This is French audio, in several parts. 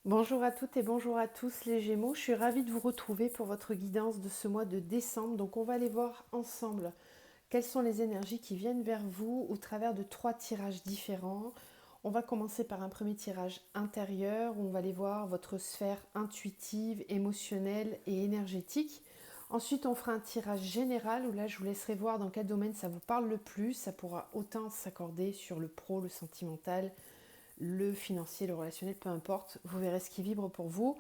Bonjour à toutes et bonjour à tous les Gémeaux, je suis ravie de vous retrouver pour votre guidance de ce mois de décembre. Donc on va aller voir ensemble quelles sont les énergies qui viennent vers vous au travers de 3 tirages différents. On va commencer par un premier tirage intérieur où on va aller voir votre sphère intuitive, émotionnelle et énergétique. Ensuite on fera un tirage général où là je vous laisserai voir dans quel domaine ça vous parle le plus. Ça pourra autant s'accorder sur le pro, le sentimental, le financier, le relationnel, peu importe, vous verrez ce qui vibre pour vous.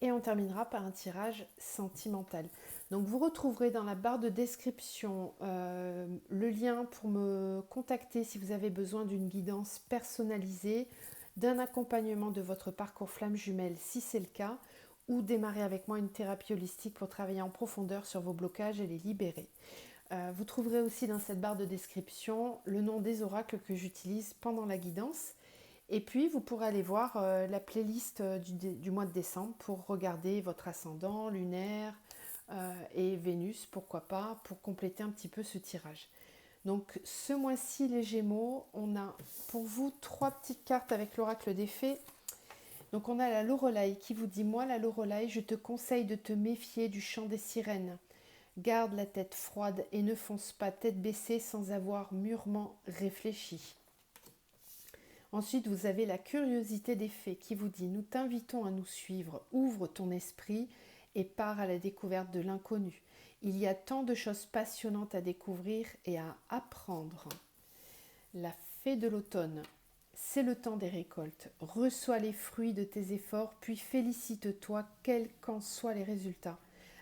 Et on terminera par un tirage sentimental. Donc vous retrouverez dans la barre de description le lien pour me contacter si vous avez besoin d'une guidance personnalisée, d'un accompagnement de votre parcours flamme jumelle si c'est le cas, ou démarrer avec moi une thérapie holistique pour travailler en profondeur sur vos blocages et les libérer. Vous trouverez aussi dans cette barre de description le nom des oracles que j'utilise pendant la guidance. Et puis, vous pourrez aller voir la playlist du mois de décembre pour regarder votre ascendant lunaire et Vénus, pourquoi pas, pour compléter un petit peu ce tirage. Donc, ce mois-ci, les Gémeaux, on a pour vous 3 petites cartes avec l'oracle des fées. Donc, on a la Lorelai qui vous dit: Moi, la Lorelai, je te conseille de te méfier du chant des sirènes. Garde la tête froide et ne fonce pas tête baissée sans avoir mûrement réfléchi. Ensuite, vous avez la curiosité des fées qui vous dit: Nous t'invitons à nous suivre, ouvre ton esprit et pars à la découverte de l'inconnu. Il y a tant de choses passionnantes à découvrir et à apprendre. La fée de l'automne, c'est le temps des récoltes. Reçois les fruits de tes efforts, puis félicite-toi, quels qu'en soient les résultats.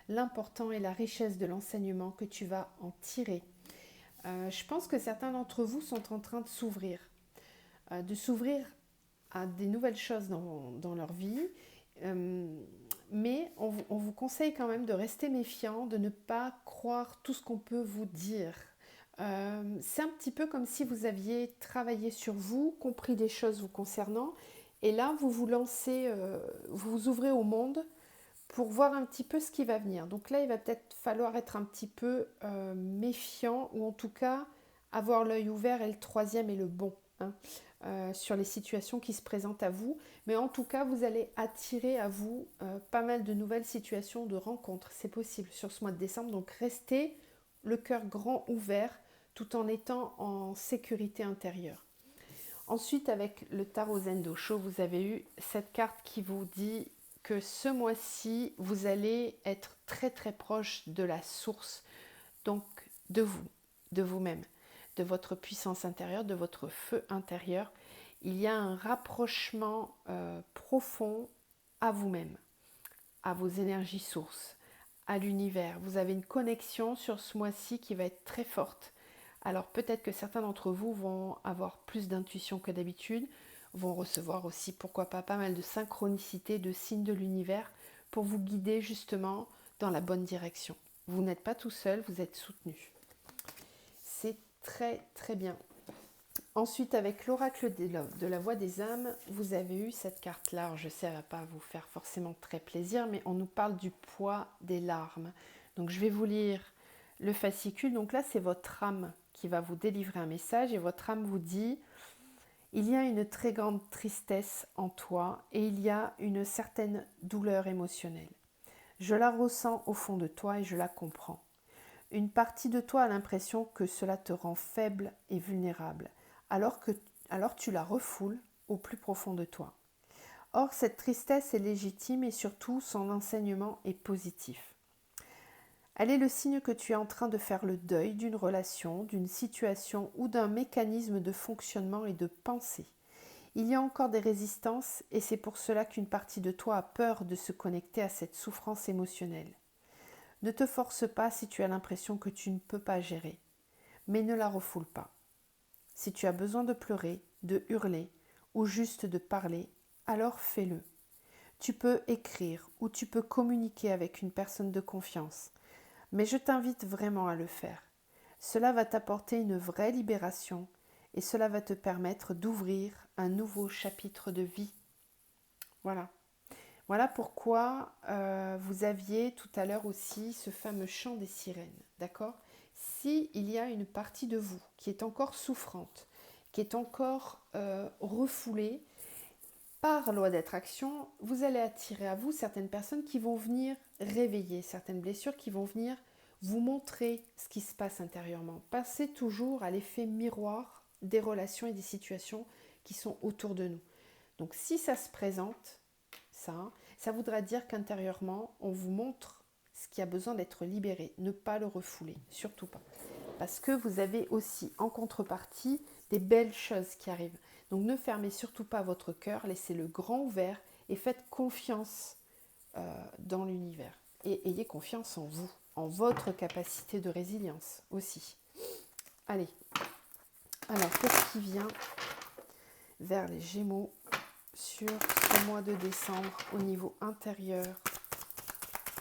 L'important est la richesse de l'enseignement que tu vas en tirer. Je pense que certains d'entre vous sont en train de s'ouvrir à des nouvelles choses dans leur vie. Euh, mais on vous conseille quand même de rester méfiant, de ne pas croire tout ce qu'on peut vous dire. C'est un petit peu comme si vous aviez travaillé sur vous, compris des choses vous concernant, et là vous vous lancez, vous vous ouvrez au monde pour voir un petit peu ce qui va venir. Donc là, il va peut-être falloir être un petit peu méfiant, ou en tout cas avoir l'œil ouvert, et le troisième est le bon, hein, sur les situations qui se présentent à vous. Mais en tout cas, vous allez attirer à vous pas mal de nouvelles situations de rencontres. C'est possible sur ce mois de décembre. Donc restez le cœur grand ouvert tout en étant en sécurité intérieure. Ensuite, avec le tarot Zendosho, vous avez eu cette carte qui vous dit que ce mois-ci, vous allez être très très proche de la source, donc de vous, de vous-même, de votre puissance intérieure, de votre feu intérieur. Il y a un rapprochement profond à vous-même, à vos énergies sources, à l'univers. Vous avez une connexion sur ce mois-ci qui va être très forte. Alors peut-être que certains d'entre vous vont avoir plus d'intuition que d'habitude, vont recevoir aussi, pourquoi pas mal de synchronicité, de signes de l'univers pour vous guider justement dans la bonne direction. Vous n'êtes pas tout seul, vous êtes soutenu. C'est très très bien. Ensuite, avec l'oracle de la voix des âmes, vous avez eu cette carte-là. Alors, je sais, elle ne va pas vous faire forcément très plaisir, mais on nous parle du poids des larmes. Donc, je vais vous lire le fascicule. Donc là, c'est votre âme qui va vous délivrer un message, et votre âme vous dit: il y a une très grande tristesse en toi et il y a une certaine douleur émotionnelle. Je la ressens au fond de toi et je la comprends. Une partie de toi a l'impression que cela te rend faible et vulnérable, alors tu la refoules au plus profond de toi. Or, cette tristesse est légitime et surtout son enseignement est positif. Elle est le signe que tu es en train de faire le deuil d'une relation, d'une situation ou d'un mécanisme de fonctionnement et de pensée. Il y a encore des résistances et c'est pour cela qu'une partie de toi a peur de se connecter à cette souffrance émotionnelle. Ne te force pas si tu as l'impression que tu ne peux pas gérer, mais ne la refoule pas. Si tu as besoin de pleurer, de hurler ou juste de parler, alors fais-le. Tu peux écrire ou tu peux communiquer avec une personne de confiance, mais je t'invite vraiment à le faire. Cela va t'apporter une vraie libération et cela va te permettre d'ouvrir un nouveau chapitre de vie. Voilà. Voilà pourquoi vous aviez tout à l'heure aussi ce fameux chant des sirènes, d'accord? S'il y a une partie de vous qui est encore souffrante, qui est encore refoulée, Par loi d'attraction, vous allez attirer à vous certaines personnes qui vont venir réveiller certaines blessures, qui vont venir vous montrer ce qui se passe intérieurement. Pensez toujours à l'effet miroir des relations et des situations qui sont autour de nous. Donc si ça se présente, ça voudra dire qu'intérieurement, on vous montre ce qui a besoin d'être libéré. Ne pas le refouler, surtout pas. Parce que vous avez aussi en contrepartie des belles choses qui arrivent. Donc ne fermez surtout pas votre cœur, laissez-le grand ouvert et faites confiance dans l'univers. Et ayez confiance en vous, en votre capacité de résilience aussi. Allez, alors qu'est-ce qui vient vers les Gémeaux sur ce mois de décembre au niveau intérieur,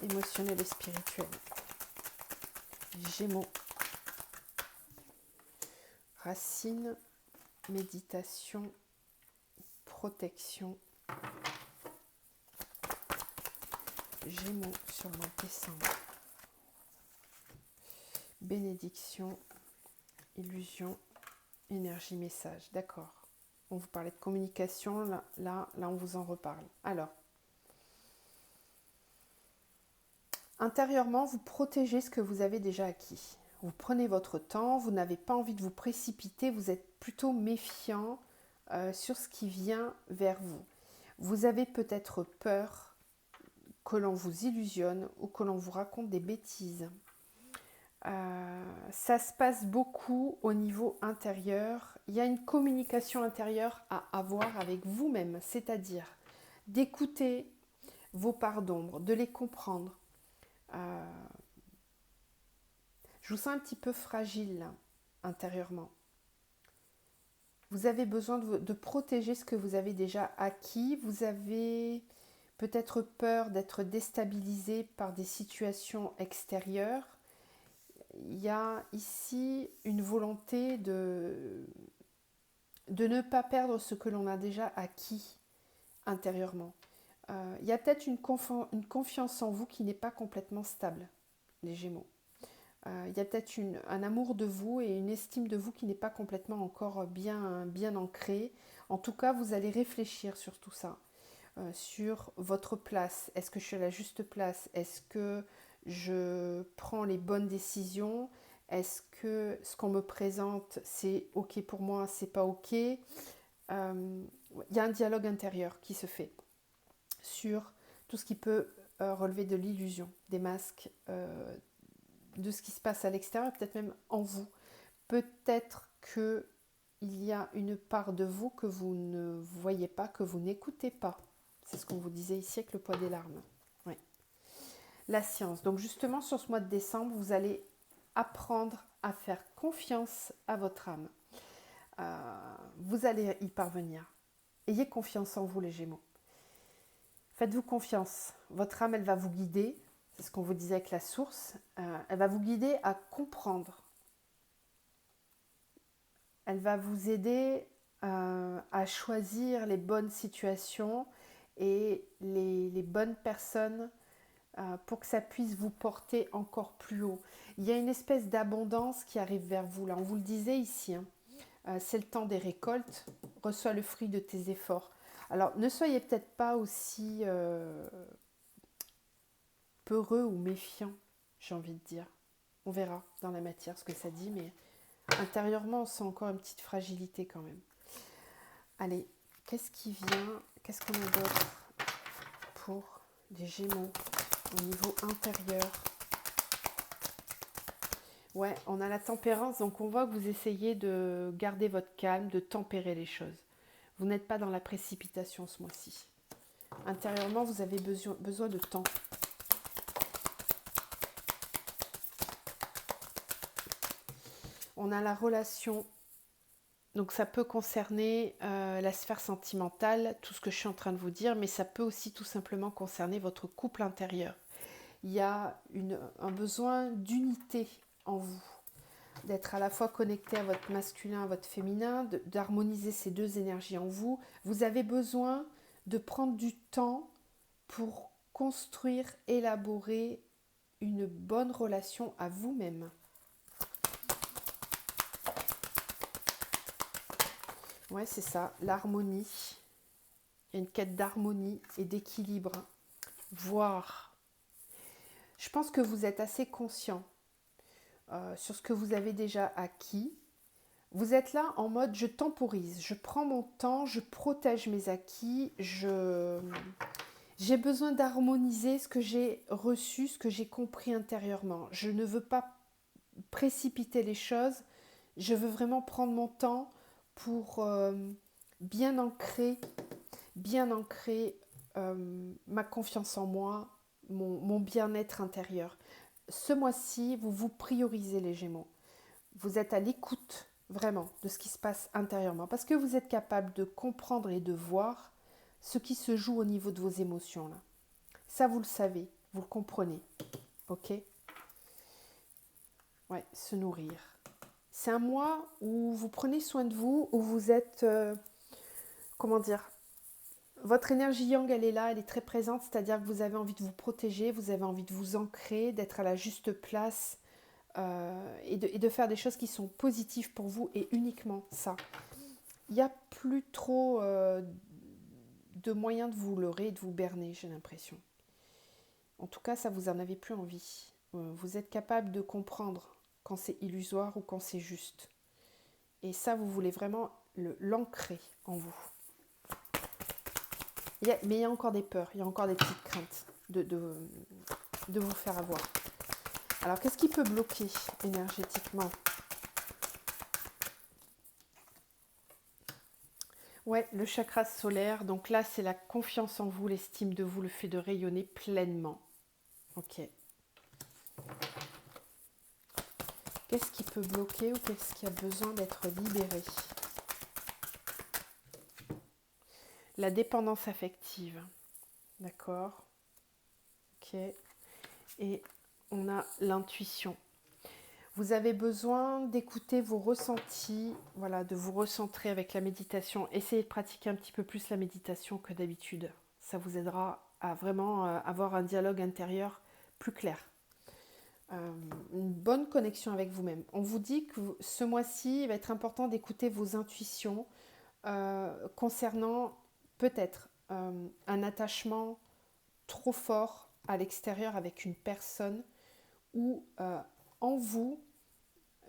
émotionnel et spirituel? Gémeaux. Racine, méditation, protection. Gémeaux sur le mois de décembre. Bénédiction, illusion, énergie, message. D'accord. On vous parlait de communication, là on vous en reparle. Alors, intérieurement, vous protégez ce que vous avez déjà acquis. Vous prenez votre temps, vous n'avez pas envie de vous précipiter, vous êtes plutôt méfiant sur ce qui vient vers vous. Vous avez peut-être peur que l'on vous illusionne ou que l'on vous raconte des bêtises. Ça se passe beaucoup au niveau intérieur. Il y a une communication intérieure à avoir avec vous-même, c'est-à-dire d'écouter vos parts d'ombre, de les comprendre. Je vous sens un petit peu fragile là, intérieurement. Vous avez besoin de protéger ce que vous avez déjà acquis. Vous avez peut-être peur d'être déstabilisé par des situations extérieures. Il y a ici une volonté de ne pas perdre ce que l'on a déjà acquis intérieurement. Il y a peut-être une confiance en vous qui n'est pas complètement stable, les Gémeaux. Il y a peut-être un amour de vous et une estime de vous qui n'est pas complètement encore bien ancrée. En tout cas, vous allez réfléchir sur tout ça, sur votre place. Est-ce que je suis à la juste place? Est-ce que je prends les bonnes décisions? Est-ce que ce qu'on me présente, c'est OK pour moi, c'est pas OK? Il y a un dialogue intérieur qui se fait sur tout ce qui peut relever de l'illusion, des masques, de ce qui se passe à l'extérieur, peut-être même en vous. Peut-être qu'il y a une part de vous que vous ne voyez pas, que vous n'écoutez pas. C'est ce qu'on vous disait ici avec le poids des larmes. Oui. La science. Donc justement, sur ce mois de décembre, vous allez apprendre à faire confiance à votre âme. Vous allez y parvenir. Ayez confiance en vous, les Gémeaux. Faites-vous confiance. Votre âme, elle va vous guider. C'est ce qu'on vous disait avec la source. Elle va vous guider à comprendre. Elle va vous aider à choisir les bonnes situations et les bonnes personnes pour que ça puisse vous porter encore plus haut. Il y a une espèce d'abondance qui arrive vers vous. Là, on vous le disait ici, hein. C'est le temps des récoltes. Reçois le fruit de tes efforts. Alors, ne soyez peut-être pas aussi peureux ou méfiant, j'ai envie de dire. On verra dans la matière ce que ça dit, mais intérieurement, on sent encore une petite fragilité quand même. Allez, qu'est-ce qui vient? Qu'est-ce qu'on a d'autre pour les Gémeaux au niveau intérieur? Ouais, on a la tempérance, donc on voit que vous essayez de garder votre calme, de tempérer les choses. Vous n'êtes pas dans la précipitation ce mois-ci. Intérieurement, vous avez besoin de temps. On a la relation, donc ça peut concerner la sphère sentimentale, tout ce que je suis en train de vous dire, mais ça peut aussi tout simplement concerner votre couple intérieur. Il y a un besoin d'unité en vous, d'être à la fois connecté à votre masculin, à votre féminin, d'harmoniser ces deux énergies en vous. Vous avez besoin de prendre du temps pour construire, élaborer une bonne relation à vous-même. Ouais, c'est ça, l'harmonie. Il y a une quête d'harmonie et d'équilibre. Voire, je pense que vous êtes assez conscient sur ce que vous avez déjà acquis. Vous êtes là en mode je temporise, je prends mon temps, je protège mes acquis, j'ai besoin d'harmoniser ce que j'ai reçu, ce que j'ai compris intérieurement. Je ne veux pas précipiter les choses, je veux vraiment prendre mon temps pour bien ancrer ma confiance en moi, mon bien-être intérieur. Ce mois-ci, vous vous priorisez les Gémeaux. Vous êtes à l'écoute vraiment de ce qui se passe intérieurement parce que vous êtes capable de comprendre et de voir ce qui se joue au niveau de vos émotions là. Ça, vous le savez, vous le comprenez. Ok? Ouais, se nourrir. C'est un mois où vous prenez soin de vous, où vous êtes, comment dire, votre énergie yang, elle est là, elle est très présente, c'est-à-dire que vous avez envie de vous protéger, vous avez envie de vous ancrer, d'être à la juste place et de faire des choses qui sont positives pour vous et uniquement ça. Il n'y a plus trop de moyens de vous leurrer, de vous berner, j'ai l'impression. En tout cas, ça, vous n'en avez plus envie. Vous êtes capable de comprendre quand c'est illusoire ou quand c'est juste. Et ça, vous voulez vraiment l'ancrer en vous. Mais il y a encore des peurs, il y a encore des petites craintes de vous faire avoir. Alors, qu'est-ce qui peut bloquer énergétiquement ? Ouais, le chakra solaire. Donc là, c'est la confiance en vous, l'estime de vous, le fait de rayonner pleinement. Ok. Qu'est-ce qui peut bloquer ou qu'est-ce qui a besoin d'être libéré ? La dépendance affective. D'accord. Ok. Et on a l'intuition. Vous avez besoin d'écouter vos ressentis, voilà, de vous recentrer avec la méditation. Essayez de pratiquer un petit peu plus la méditation que d'habitude. Ça vous aidera à vraiment avoir un dialogue intérieur plus clair. Une bonne connexion avec vous-même. On vous dit que ce mois-ci, il va être important d'écouter vos intuitions concernant peut-être un attachement trop fort à l'extérieur avec une personne ou en vous,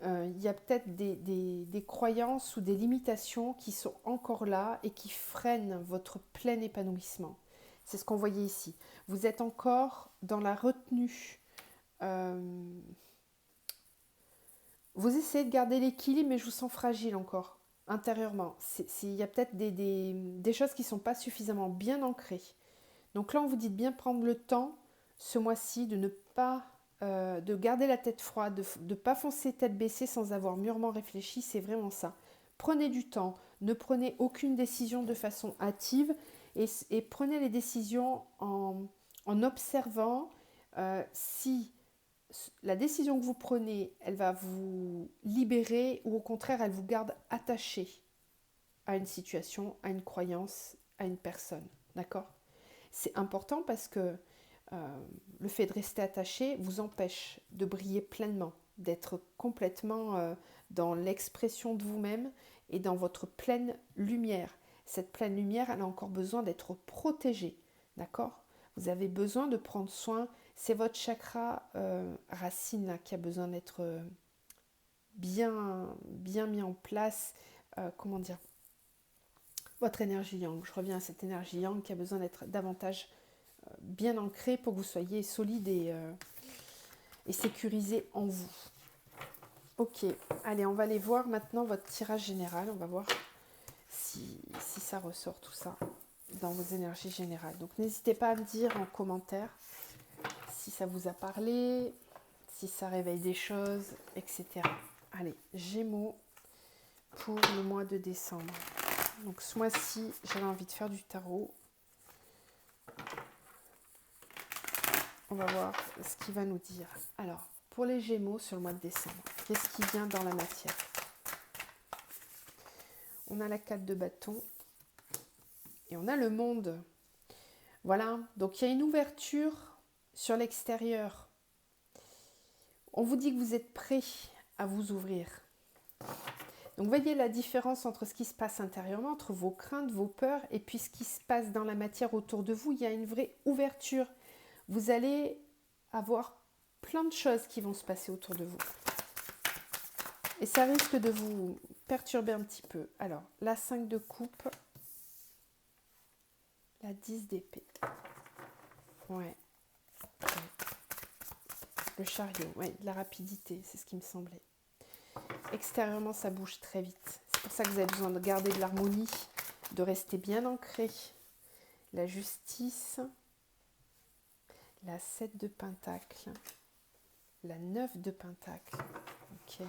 il y a peut-être des croyances ou des limitations qui sont encore là et qui freinent votre plein épanouissement. C'est ce qu'on voyait ici. Vous êtes encore dans la retenue. Vous essayez de garder l'équilibre, mais je vous sens fragile encore, intérieurement. Il y a peut-être des choses qui ne sont pas suffisamment bien ancrées. Donc là, on vous dit de bien prendre le temps, ce mois-ci, de ne pas... de garder la tête froide, de ne pas foncer tête baissée sans avoir mûrement réfléchi, c'est vraiment ça. Prenez du temps, ne prenez aucune décision de façon hâtive et prenez les décisions en observant si la décision que vous prenez, elle va vous libérer ou au contraire, elle vous garde attaché à une situation, à une croyance, à une personne. D'accord ? C'est important parce que le fait de rester attaché vous empêche de briller pleinement, d'être complètement dans l'expression de vous-même et dans votre pleine lumière. Cette pleine lumière, elle a encore besoin d'être protégée, d'accord ? Vous avez besoin de prendre soin, c'est votre chakra racine là, qui a besoin d'être bien mis en place, comment dire, votre énergie yang. Je reviens à cette énergie yang qui a besoin d'être davantage bien ancré pour que vous soyez solide et sécurisé en vous. Ok, allez, on va aller voir maintenant votre tirage général. On va voir si ça ressort tout ça dans vos énergies générales. Donc n'hésitez pas à me dire en commentaire si ça vous a parlé, si ça réveille des choses, etc. Allez, Gémeaux pour le mois de décembre. Donc ce mois-ci, j'avais envie de faire du tarot. On va voir ce qu'il va nous dire. Alors, pour les Gémeaux sur le mois de décembre, qu'est-ce qui vient dans la matière ? On a la 4 de bâton et on a le monde. Voilà, donc il y a une ouverture sur l'extérieur. On vous dit que vous êtes prêt à vous ouvrir. Donc voyez la différence entre ce qui se passe intérieurement, entre vos craintes, vos peurs, et puis ce qui se passe dans la matière autour de vous. Il y a une vraie ouverture. Vous allez avoir plein de choses qui vont se passer autour de vous. Et ça risque de vous perturber un petit peu. Alors, la 5 de coupe, la 10 d'épée. Ouais. Le chariot, ouais, de la rapidité, c'est ce qui me semblait. Extérieurement, ça bouge très vite. C'est pour ça que vous avez besoin de garder de l'harmonie, de rester bien ancré. La justice, la 7 de pentacle, la 9 de pentacle. Ok.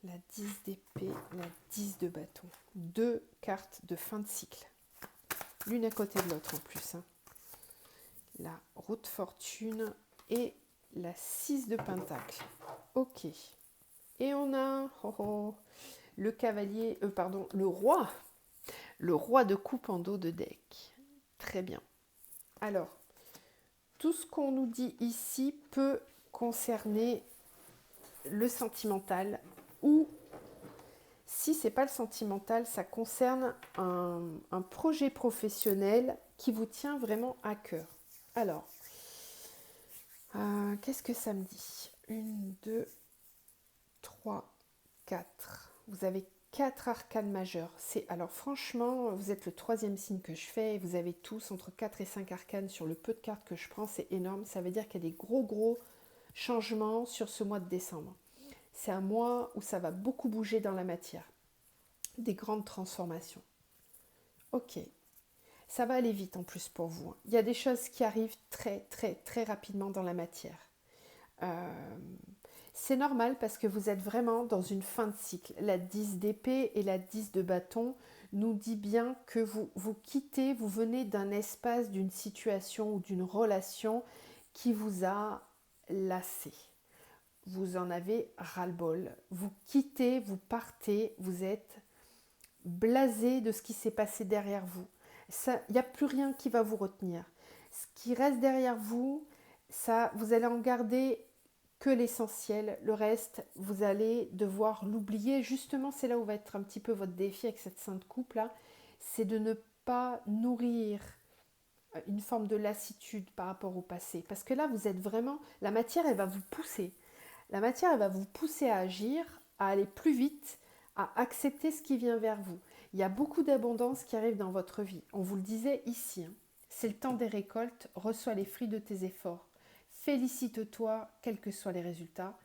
La 10 d'épée, la 10 de bâton. 2 cartes de fin de cycle. L'une à côté de l'autre en plus. Hein. La roue de fortune et la 6 de pentacle. Ok. Et on a le cavalier, le roi. Le roi de coupe en dos de deck. Très bien. Alors, tout ce qu'on nous dit ici peut concerner le sentimental ou si ce n'est pas le sentimental, ça concerne un projet professionnel qui vous tient vraiment à cœur. Alors, qu'est-ce que ça me dit? 1, 2, 3, 4. Vous avez 4 arcanes majeures. Alors franchement, vous êtes le 3e signe que je fais et vous avez tous entre 4 et 5 arcanes sur le peu de cartes que je prends. C'est énorme. Ça veut dire qu'il y a des gros changements sur ce mois de décembre. C'est un mois où ça va beaucoup bouger dans la matière. Des grandes transformations. Ok. Ça va aller vite en plus pour vous. Il y a des choses qui arrivent très rapidement dans la matière. C'est normal parce que vous êtes vraiment dans une fin de cycle. La 10 d'épée et la 10 de bâton nous dit bien que vous quittez, vous venez d'un espace, d'une situation ou d'une relation qui vous a lassé. Vous en avez ras-le-bol. Vous quittez, vous partez, vous êtes blasé de ce qui s'est passé derrière vous. Il n'y a plus rien qui va vous retenir. Ce qui reste derrière vous, ça, vous allez en garder que l'essentiel. Le reste, vous allez devoir l'oublier. Justement, c'est là où va être un petit peu votre défi avec cette sainte coupe là, c'est de ne pas nourrir une forme de lassitude par rapport au passé. Parce que là, vous êtes vraiment... La matière, elle va vous pousser. La matière, elle va vous pousser à agir, à aller plus vite, à accepter ce qui vient vers vous. Il y a beaucoup d'abondance qui arrive dans votre vie. On vous le disait ici, hein. C'est le temps des récoltes, reçois les fruits de tes efforts. Félicite-toi, quels que soient les résultats.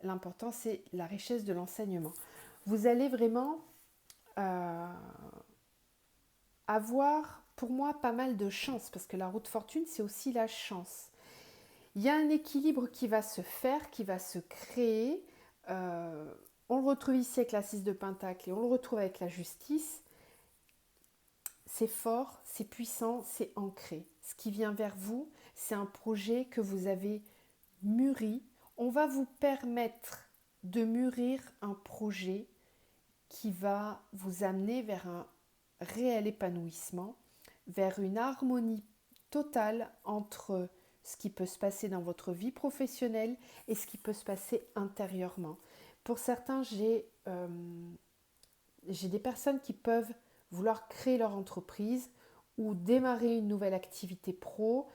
L'important, c'est la richesse de l'enseignement. Vous allez vraiment avoir, pour moi, pas mal de chance, parce que la roue de fortune, c'est aussi la chance. Il y a un équilibre qui va se faire, qui va se créer. On le retrouve ici avec la 6 de pentacle et on le retrouve avec la justice. C'est fort, c'est puissant, c'est ancré. Ce qui vient vers vous, c'est un projet que vous avez mûri. On va vous permettre de mûrir un projet qui va vous amener vers un réel épanouissement, vers une harmonie totale entre ce qui peut se passer dans votre vie professionnelle et ce qui peut se passer intérieurement. Pour certains, j'ai des personnes qui peuvent vouloir créer leur entreprise ou démarrer une nouvelle activité pro.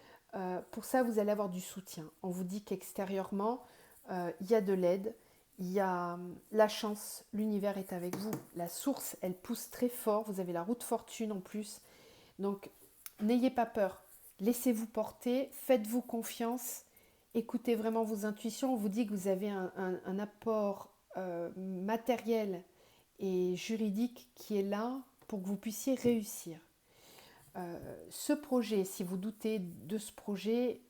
Pour ça, vous allez avoir du soutien. On vous dit qu'extérieurement, il y a de l'aide, il y a la chance, l'univers est avec vous. La source, elle pousse très fort. Vous avez la roue de fortune en plus. Donc, n'ayez pas peur. Laissez-vous porter, faites-vous confiance, écoutez vraiment vos intuitions. On vous dit que vous avez un apport matériel et juridique qui est là pour que vous puissiez réussir. Ce projet, si vous doutez de ce projet,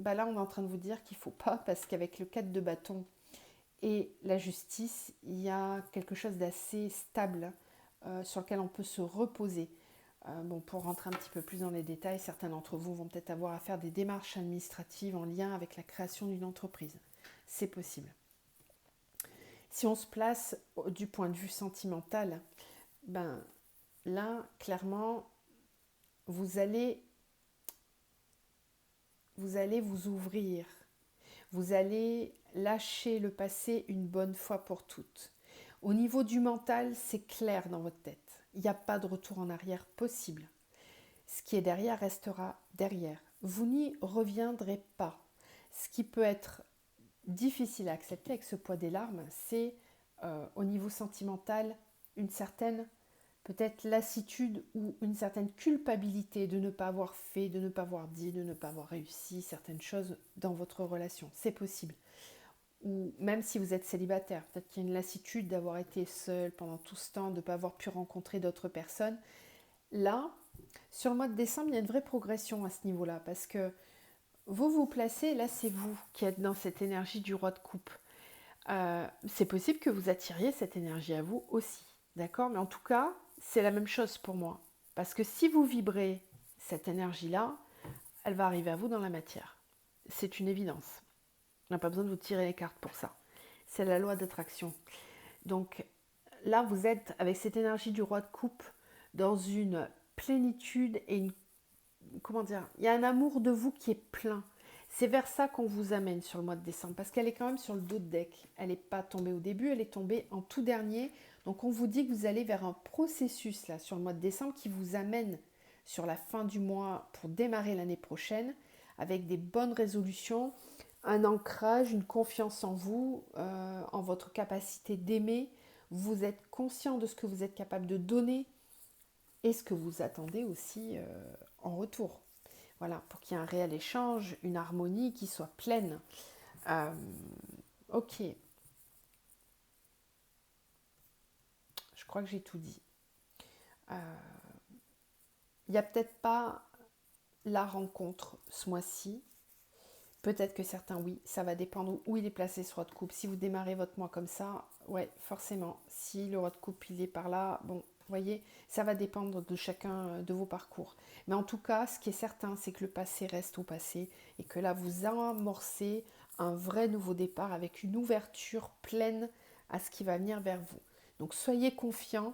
là on est en train de vous dire qu'il ne faut pas, parce qu'avec le 4 de bâton et la justice, il y a quelque chose d'assez stable sur lequel on peut se reposer. Pour rentrer un petit peu plus dans les détails, certains d'entre vous vont peut-être avoir à faire des démarches administratives en lien avec la création d'une entreprise. C'est possible. Si on se place du point de vue sentimental, là, clairement, vous allez vous allez vous ouvrir. Vous allez lâcher le passé une bonne fois pour toutes. Au niveau du mental, c'est clair dans votre tête. Il n'y a pas de retour en arrière possible. Ce qui est derrière restera derrière. Vous n'y reviendrez pas. Ce qui peut être difficile à accepter avec ce poids des larmes, c'est au niveau sentimental une certaine peut-être lassitude ou une certaine culpabilité de ne pas avoir fait, de ne pas avoir dit, de ne pas avoir réussi certaines choses dans votre relation. C'est possible. Ou même si vous êtes célibataire, peut-être qu'il y a une lassitude d'avoir été seul pendant tout ce temps, de ne pas avoir pu rencontrer d'autres personnes. Là, sur le mois de décembre, il y a une vraie progression à ce niveau-là, parce que vous vous placez, là c'est vous qui êtes dans cette énergie du roi de coupe. C'est possible que vous attiriez cette énergie à vous aussi, d'accord? Mais en tout cas, c'est la même chose pour moi. Parce que si vous vibrez cette énergie-là, elle va arriver à vous dans la matière. C'est une évidence. On n'a pas besoin de vous tirer les cartes pour ça. C'est la loi d'attraction. Donc là, vous êtes avec cette énergie du roi de coupe dans une plénitude et une... Comment dire? Il y a un amour de vous qui est plein. C'est vers ça qu'on vous amène sur le mois de décembre, parce qu'elle est quand même sur le dos de deck. Elle n'est pas tombée au début, elle est tombée en tout dernier. Donc on vous dit que vous allez vers un processus là sur le mois de décembre qui vous amène sur la fin du mois pour démarrer l'année prochaine avec des bonnes résolutions, un ancrage, une confiance en vous, en votre capacité d'aimer. Vous êtes conscient de ce que vous êtes capable de donner et ce que vous attendez aussi en retour. Voilà, pour qu'il y ait un réel échange, une harmonie qui soit pleine. Ok, je crois que j'ai tout dit. Il n'y a peut-être pas la rencontre ce mois-ci. Peut-être que certains, oui, ça va dépendre où il est placé ce roi de coupe. Si vous démarrez votre mois comme ça, ouais, forcément. Si le roi de coupe, il est par là, bon, vous voyez, ça va dépendre de chacun de vos parcours. Mais en tout cas, ce qui est certain, c'est que le passé reste au passé et que là, vous amorcez un vrai nouveau départ avec une ouverture pleine à ce qui va venir vers vous. Donc, soyez confiants,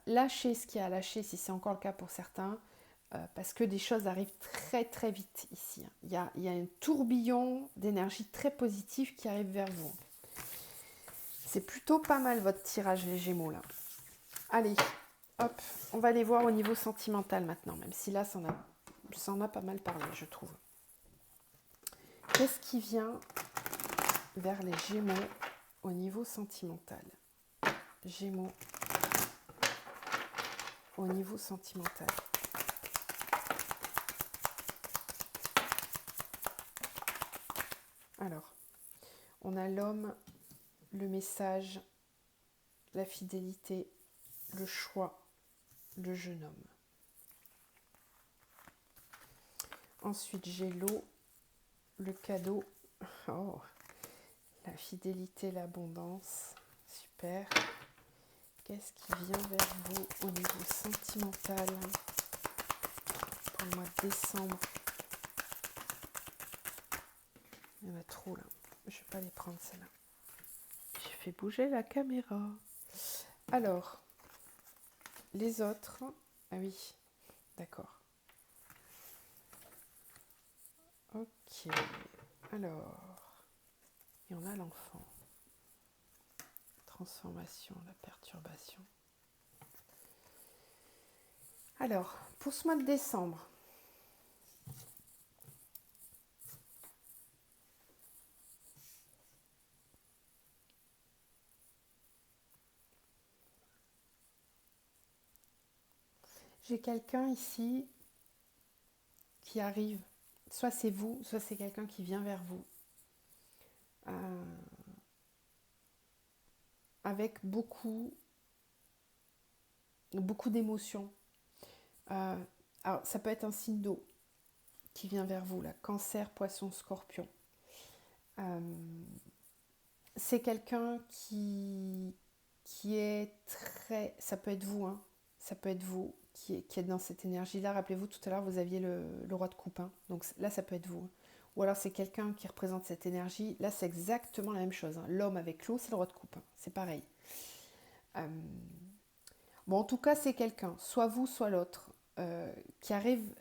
lâchez ce qu'il y a à lâcher si c'est encore le cas pour certains. Parce que des choses arrivent très très vite ici. Il y a un tourbillon d'énergie très positive qui arrive vers vous. C'est plutôt pas mal votre tirage les Gémeaux là. Allez, hop, on va aller voir au niveau sentimental maintenant, même si là ça en a pas mal parlé, je trouve. Qu'est-ce qui vient vers les Gémeaux au niveau sentimental? Gémeaux au niveau sentimental. Alors, on a l'homme, le message, la fidélité, le choix, le jeune homme. Ensuite, j'ai l'eau, le cadeau, oh, la fidélité, l'abondance, super. Qu'est-ce qui vient vers vous au niveau sentimental pour le mois de décembre? Il y en a trop là, je ne vais pas les prendre celles-là. J'ai fait bouger la caméra. Alors, les autres, ah oui, d'accord. Ok, alors, et on a l'enfant. Transformation, la perturbation. Alors, pour ce mois de décembre, j'ai quelqu'un ici qui arrive. Soit c'est vous, soit c'est quelqu'un qui vient vers vous. Avec beaucoup d'émotions. Alors, ça peut être un signe d'eau qui vient vers vous, là. Cancer, poisson, scorpion. C'est quelqu'un qui est très... Ça peut être vous, hein. Ça peut être vous qui est dans cette énergie-là. Rappelez-vous, tout à l'heure, vous aviez le roi de coupe. Hein. Donc là, ça peut être vous. Ou alors, c'est quelqu'un qui représente cette énergie. Là, c'est exactement la même chose. Hein. L'homme avec l'eau, c'est le roi de coupe. Hein. C'est pareil. Bon, en tout cas, c'est quelqu'un, soit vous, soit l'autre, qui arrive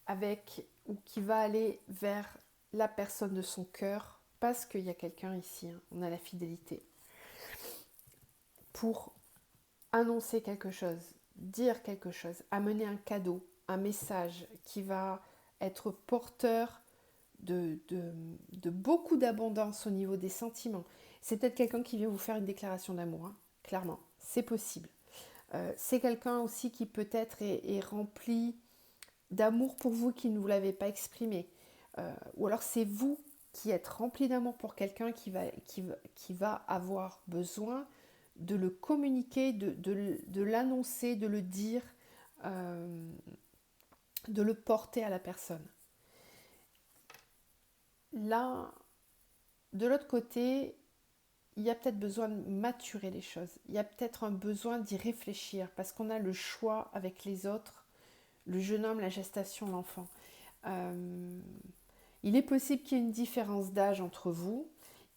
avec ou qui va aller vers la personne de son cœur, parce qu'il y a quelqu'un ici, hein, on a la fidélité, pour annoncer quelque chose, dire quelque chose, amener un cadeau, un message qui va être porteur de beaucoup d'abondance au niveau des sentiments. C'est peut-être quelqu'un qui vient vous faire une déclaration d'amour, hein, clairement, c'est possible. C'est quelqu'un aussi qui peut-être est rempli d'amour pour vous qui ne vous l'avez pas exprimé. Ou alors c'est vous qui êtes rempli d'amour pour quelqu'un qui va avoir besoin de le communiquer, de l'annoncer, de le dire, euh, de le porter à la personne. Là, de l'autre côté, il y a peut-être besoin de maturer les choses. Il y a peut-être un besoin d'y réfléchir parce qu'on a le choix avec les autres, le jeune homme, la gestation, l'enfant. Il est possible qu'il y ait une différence d'âge entre vous.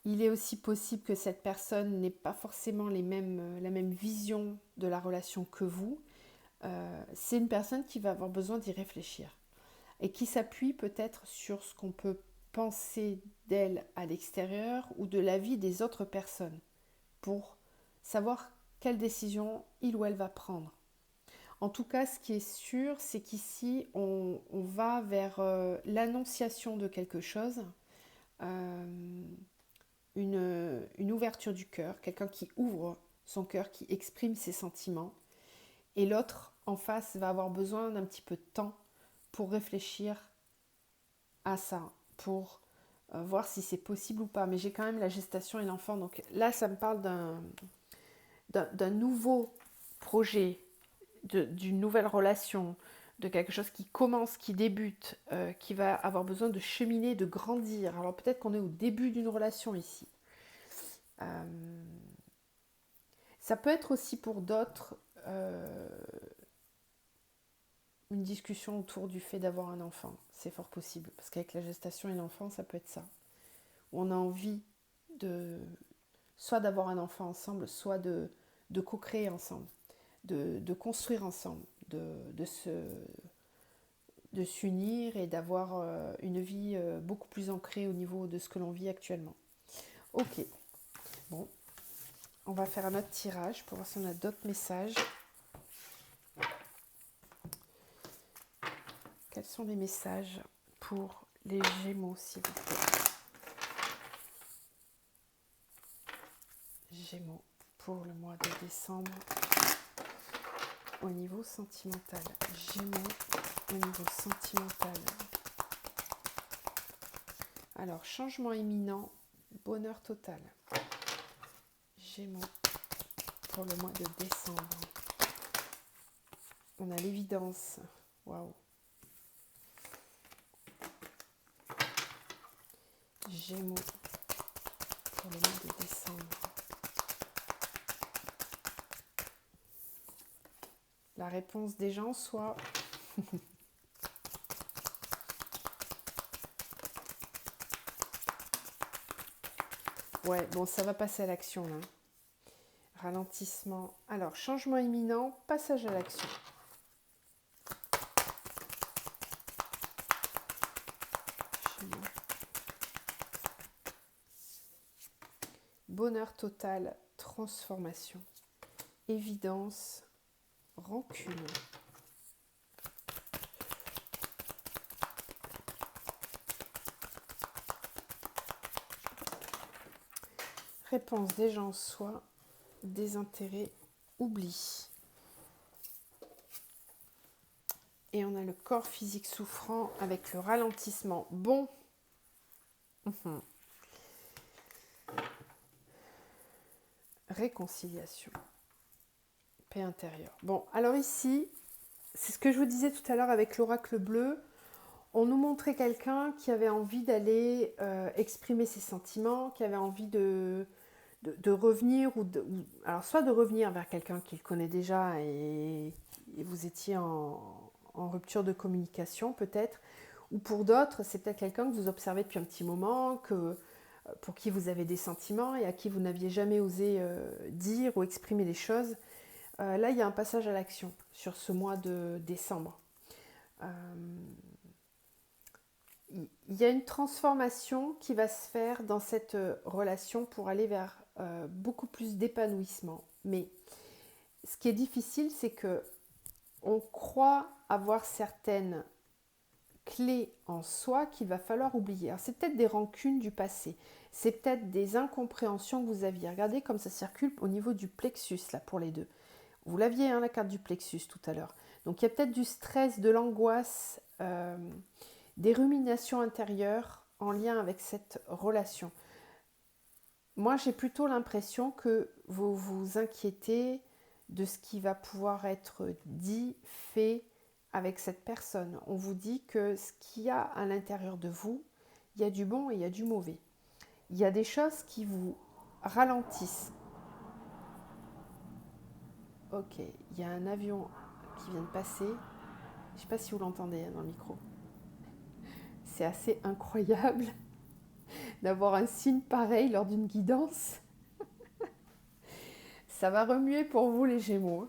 Il est aussi possible que cette personne n'ait pas forcément la même vision de la relation que vous. C'est une personne qui va avoir besoin d'y réfléchir et qui s'appuie peut-être sur ce qu'on peut penser d'elle à l'extérieur ou de la vie des autres personnes pour savoir quelle décision il ou elle va prendre. En tout cas, ce qui est sûr, c'est qu'ici, on va vers l'annonciation de quelque chose, euh, une ouverture du cœur, quelqu'un qui ouvre son cœur, qui exprime ses sentiments. Et l'autre, en face, va avoir besoin d'un petit peu de temps pour réfléchir à ça, pour voir si c'est possible ou pas. Mais j'ai quand même la gestation et l'enfant. Donc là, ça me parle d'un nouveau projet, d'une nouvelle relation, de quelque chose qui commence, qui débute, qui va avoir besoin de cheminer, de grandir. Alors peut-être qu'on est au début d'une relation ici. Euh, Ça peut être aussi pour d'autres une discussion autour du fait d'avoir un enfant. C'est fort possible. Parce qu'avec la gestation et l'enfant, ça peut être ça. Où on a envie de soit d'avoir un enfant ensemble, soit de co-créer ensemble, de construire ensemble, de s'unir et d'avoir une vie beaucoup plus ancrée au niveau de ce que l'on vit actuellement. Ok, bon, on va faire un autre tirage pour voir si on a d'autres messages. Quels sont les messages pour les Gémeaux, s'il vous plaît? Gémeaux pour le mois de décembre au niveau sentimental. Gémeaux au niveau sentimental. Alors, changement imminent, bonheur total. Gémeaux pour le mois de décembre. On a l'évidence. Waouh. Gémeaux pour le mois de décembre. La réponse des gens soit ouais, bon, ça va passer à l'action là. Ralentissement. Alors, changement imminent, passage à l'action. Bonheur total, transformation. Évidence, rancune. Réponse des gens soit désintérêt, oubli. Et on a le corps physique souffrant avec le ralentissement. Bon. Réconciliation. Paix intérieure. Bon, alors ici, c'est ce que je vous disais tout à l'heure avec l'oracle bleu. On nous montrait quelqu'un qui avait envie d'aller exprimer ses sentiments, qui avait envie de revenir, alors soit de revenir vers quelqu'un qu'il connaît déjà et vous étiez en rupture de communication peut-être, ou pour d'autres, c'est peut-être quelqu'un que vous observez depuis un petit moment, pour qui vous avez des sentiments et à qui vous n'aviez jamais osé dire ou exprimer les choses. Là, il y a un passage à l'action sur ce mois de décembre. il y a une transformation qui va se faire dans cette relation pour aller vers beaucoup plus d'épanouissement. Mais ce qui est difficile, c'est que on croit avoir certaines clés en soi qu'il va falloir oublier. Alors, c'est peut-être des rancunes du passé, c'est peut-être des incompréhensions que vous aviez. Regardez comme ça circule au niveau du plexus, là, pour les deux. Vous l'aviez, hein, la carte du plexus tout à l'heure. Donc, il y a peut-être du stress, de l'angoisse, des ruminations intérieures en lien avec cette relation. Moi, j'ai plutôt l'impression que vous vous inquiétez de ce qui va pouvoir être dit, fait avec cette personne. On vous dit que ce qu'il y a à l'intérieur de vous, il y a du bon et il y a du mauvais. Il y a des choses qui vous ralentissent. Ok, il y a un avion qui vient de passer. Je ne sais pas si vous l'entendez dans le micro. C'est assez incroyable d'avoir un signe pareil lors d'une guidance. Ça va remuer pour vous les Gémeaux.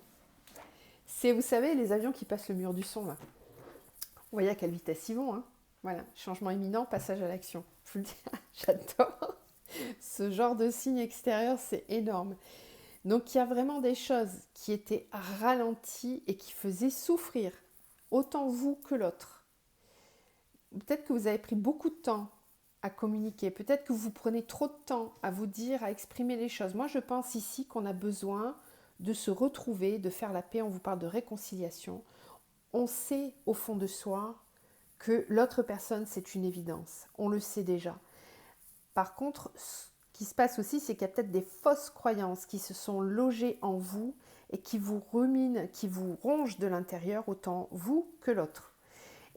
C'est, vous savez, les avions qui passent le mur du son, là. Vous voyez à quelle vitesse ils vont, hein. Voilà, changement imminent, passage à l'action. Je vous le dis, j'adore. Ce genre de signe extérieur, c'est énorme. Donc, il y a vraiment des choses qui étaient ralenties et qui faisaient souffrir, autant vous que l'autre. Peut-être que vous avez pris beaucoup de temps à communiquer. Peut-être que vous prenez trop de temps à vous dire, à exprimer les choses. Moi, je pense ici qu'on a besoin de se retrouver, de faire la paix. On vous parle de réconciliation. On sait au fond de soi que l'autre personne, c'est une évidence. On le sait déjà. Par contre, ce qui se passe aussi, c'est qu'il y a peut-être des fausses croyances qui se sont logées en vous et qui vous ruminent, qui vous rongent de l'intérieur, autant vous que l'autre.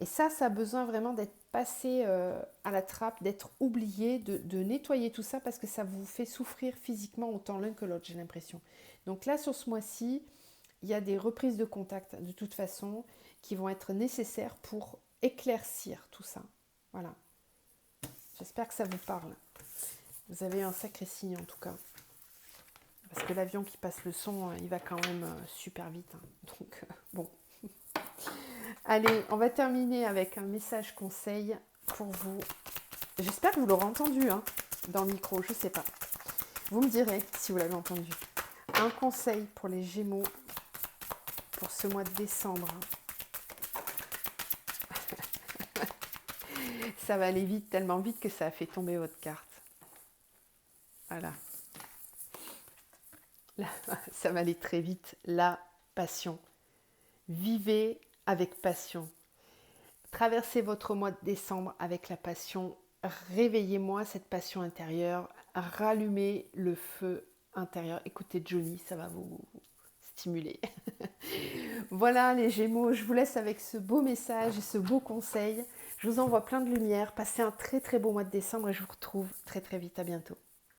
Et ça a besoin vraiment d'être passé à la trappe, d'être oublié, de nettoyer tout ça parce que ça vous fait souffrir physiquement autant l'un que l'autre, j'ai l'impression. Donc là, sur ce mois-ci, il y a des reprises de contact de toute façon qui vont être nécessaires pour éclaircir tout ça. Voilà. J'espère que ça vous parle. Vous avez eu un sacré signe en tout cas. Parce que l'avion qui passe le son, il va quand même super vite. Hein. Donc, bon. Allez, on va terminer avec un message conseil pour vous. J'espère que vous l'aurez entendu hein, dans le micro, je ne sais pas. Vous me direz si vous l'avez entendu. Un conseil pour les Gémeaux pour ce mois de décembre. Ça va aller vite, tellement vite que ça a fait tomber votre carte. Voilà. Là, ça va aller très vite. La passion. Vivez avec passion. Traversez votre mois de décembre avec la passion. Réveillez-moi cette passion intérieure. Rallumez le feu intérieur. Écoutez Johnny, ça va vous stimuler. Voilà les Gémeaux, je vous laisse avec ce beau message et ce beau conseil. Je vous envoie plein de lumière. Passez un très très beau mois de décembre et je vous retrouve très très vite. À bientôt.